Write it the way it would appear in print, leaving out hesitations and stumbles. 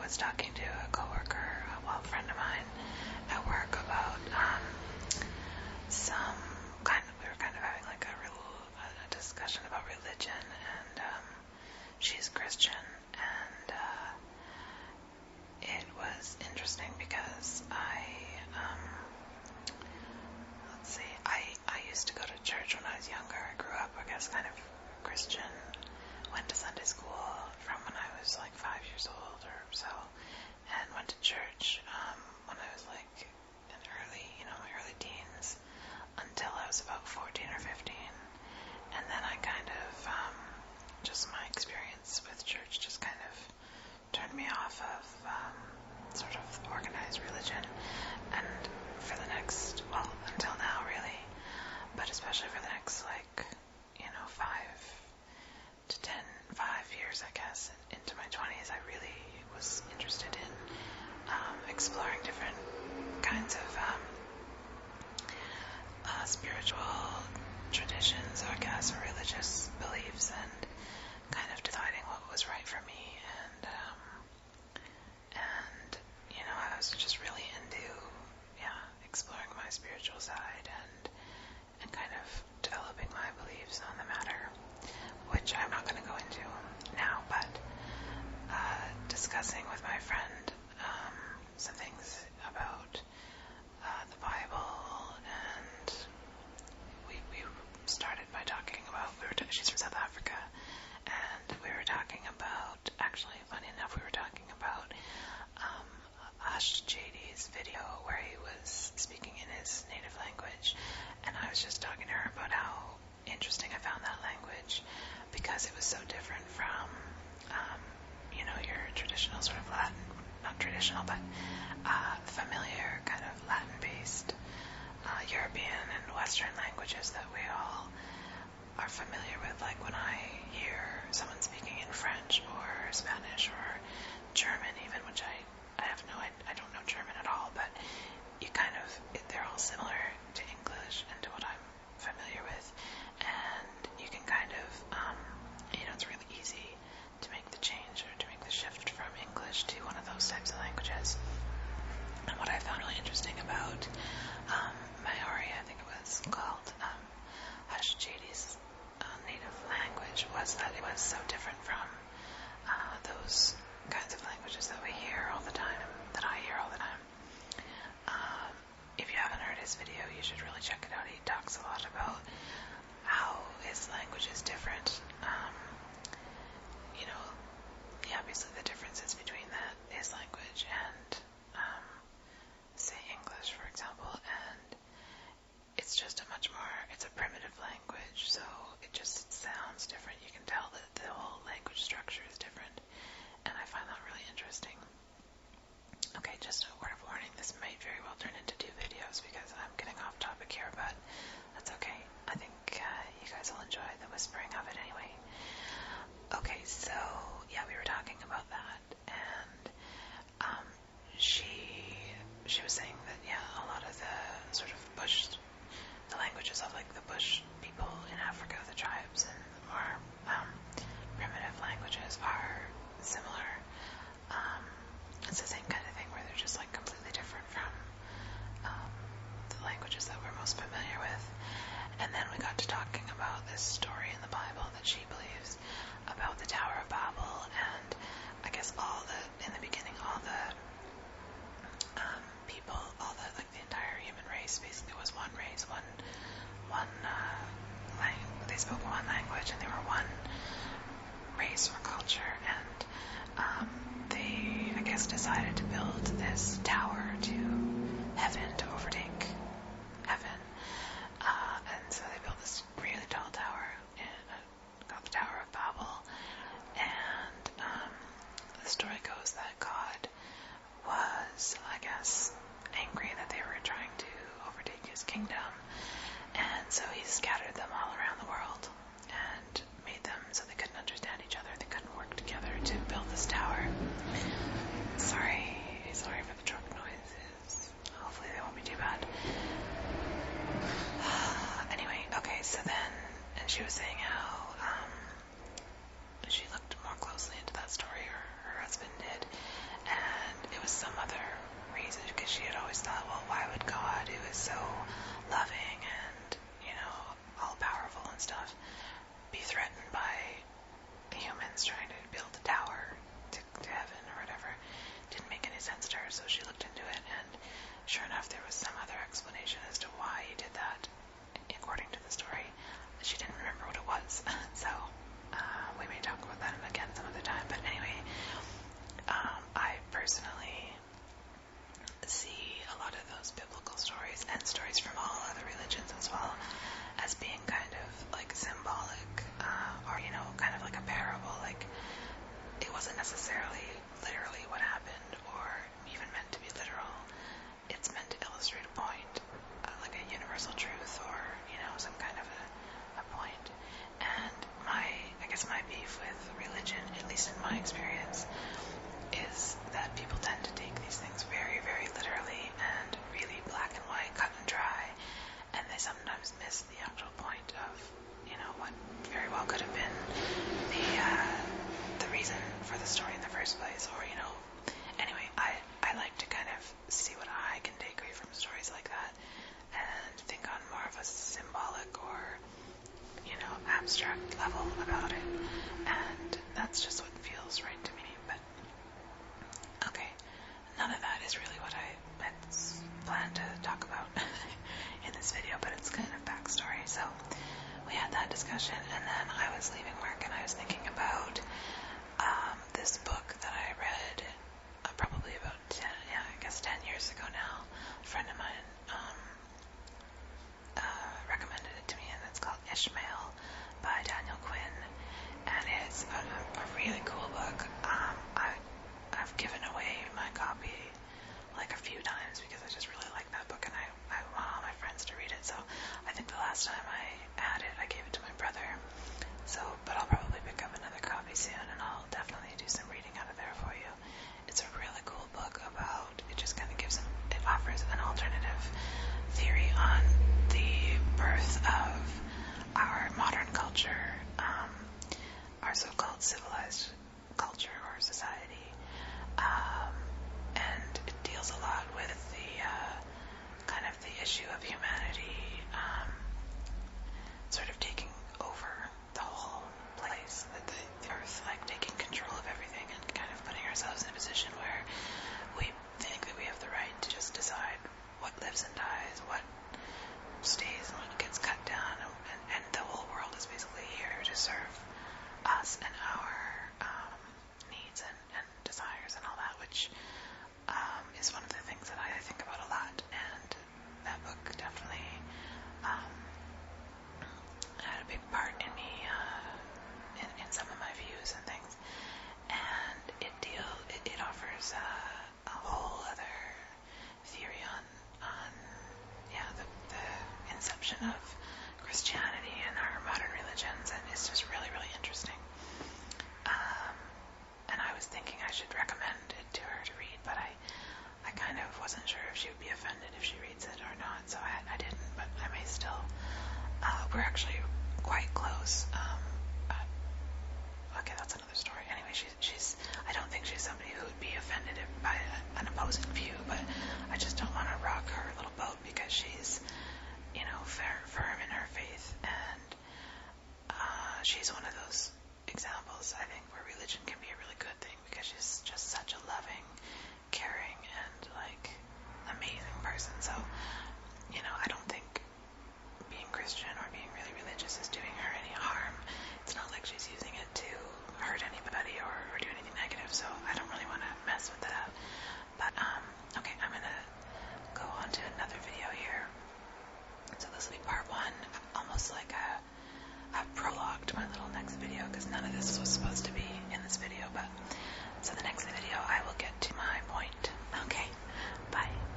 was talking to a coworker, a friend of mine at work about we were kind of having like a discussion about religion, and she's Christian, and it was interesting because I used to go to church when I was younger. I grew up, I guess, kind of Christian. Went to Sunday school from when I was like 5 years old or so, and went to church when I was like in my early teens until I was about 14 or 15. And then I kind of, just my experience with church just kind of turned me off of sort of organized religion. And for the next, until now really, but especially for the next 5 years, I guess, into my 20s, I really was interested in exploring different kinds of spiritual traditions, I guess, or religious beliefs, and kind of deciding what was right for me. And I was just really into, exploring my spiritual side and kind of developing my beliefs on the matter, which I'm not going to go into now, but discussing with my friend some things about the Bible, and we started by talking about, she's from South Africa, and we were talking about, actually, funny enough, we were talking about Hush JD's video where he was speaking in his native language, and I was just talking to her about how interesting I found that language, because it was so different from, your traditional sort of Latin, not traditional, but familiar kind of Latin-based European and Western languages that we all are familiar with. Like when I hear someone speaking in French or Spanish or German even, which I don't know German at all, but you kind of, they're all similar to English and to what I'm familiar with, and you can kind of, it's really easy to make the change or to make the shift from English to one of those types of languages. And what I found really interesting about Maori, I think it was called, Hush JD's native language, was that it was so different from those kinds of languages that we hear all the time, that I hear all the time. If you haven't heard his video, you should really check it out. He talks a lot about how his language is different. Obviously the differences between his language and, say, English, for example, and it's just it's a primitive language, so it just sounds different. You can tell that the whole language structure is different, and I find that really interesting. Okay, just a word of warning, this may very well turn into 2 videos because I'm getting off topic here, but that's okay. I think you guys will enjoy the whispering of it anyway. Okay, so, we were talking about that, and she was saying that, a lot of the sort of the languages of like the bush people in Africa, the tribes, and the more primitive languages are similar. It's the same kind of thing where they're just like completely different from the languages that we're most familiar with. And then we got to talking about this story in the Bible that she believes about the Tower of Babel, and I guess in the beginning, all the people, the entire human race basically was one race, they spoke one language, and they were one race or culture, and they, I guess, decided to build this tower to heaven, to overtake heaven, and so they built this really tall tower called the Tower of Babel, and the story goes that God was, I guess, angry that they were trying to overtake his kingdom, and so he scattered them all around the world and made them so they couldn't understand each other, they couldn't work together to build this tower. Sorry for the truck noises. Hopefully they won't be too bad. Anyway, okay, so then, and she was saying how she looked more closely into that story, or her husband did, and discussion, and then I was leaving work and I was thinking about this book that I read probably about 10 years ago now. A friend of mine recommended it to me, and it's called Ishmael by Daniel Quinn, and it's a really cool book. I've given away my copy like a few times because I just really like that book, and I want all my friends to read it. So I think the last time I had it, I gave it to my brother. So, but I'll probably pick up another copy soon, and I'll definitely do some reading out of there for you. It's a really cool book about, it just kind of it offers an alternative theory on the birth of our modern culture, our so-called civilized culture or society, and it deals a lot with the kind of the issue of humanity sort of taking over the whole place, the earth, like taking control of everything and kind of putting ourselves in a position where we think that we have the right to just decide what lives and dies, what stays and what gets cut down, and the whole world is basically here to serve us and our needs and desires and all that, which is one of the things that I think about a lot, and that book definitely had a big part in me, in some of my views and things, and it offers a whole other theory on the inception of Christianity and our modern religions, and it's just really, really interesting. And I was thinking I should recommend it to her to read, but I kind of wasn't sure if she would be offended if she reads it or not, so I didn't, but I may still. We're actually quite close. Okay, that's another story. Anyway, she's. I don't think she's somebody who would be offended by an opposing view, but I just don't want to rock her little boat because she's, firm in her faith, and she's one of those examples, I think, where religion can be a really good thing because she's just such a loving, caring, and amazing person. So, I don't think being Christian or being really religious is doing her any harm. It's not like she's using it to hurt anybody or do anything negative, so I don't really want to mess with that. But, okay, I'm going to go on to another video here. So this will be part one, almost like a prologue to my little next video, because none of this was supposed to be in this video, but so the next video I will get to my point. Okay, bye.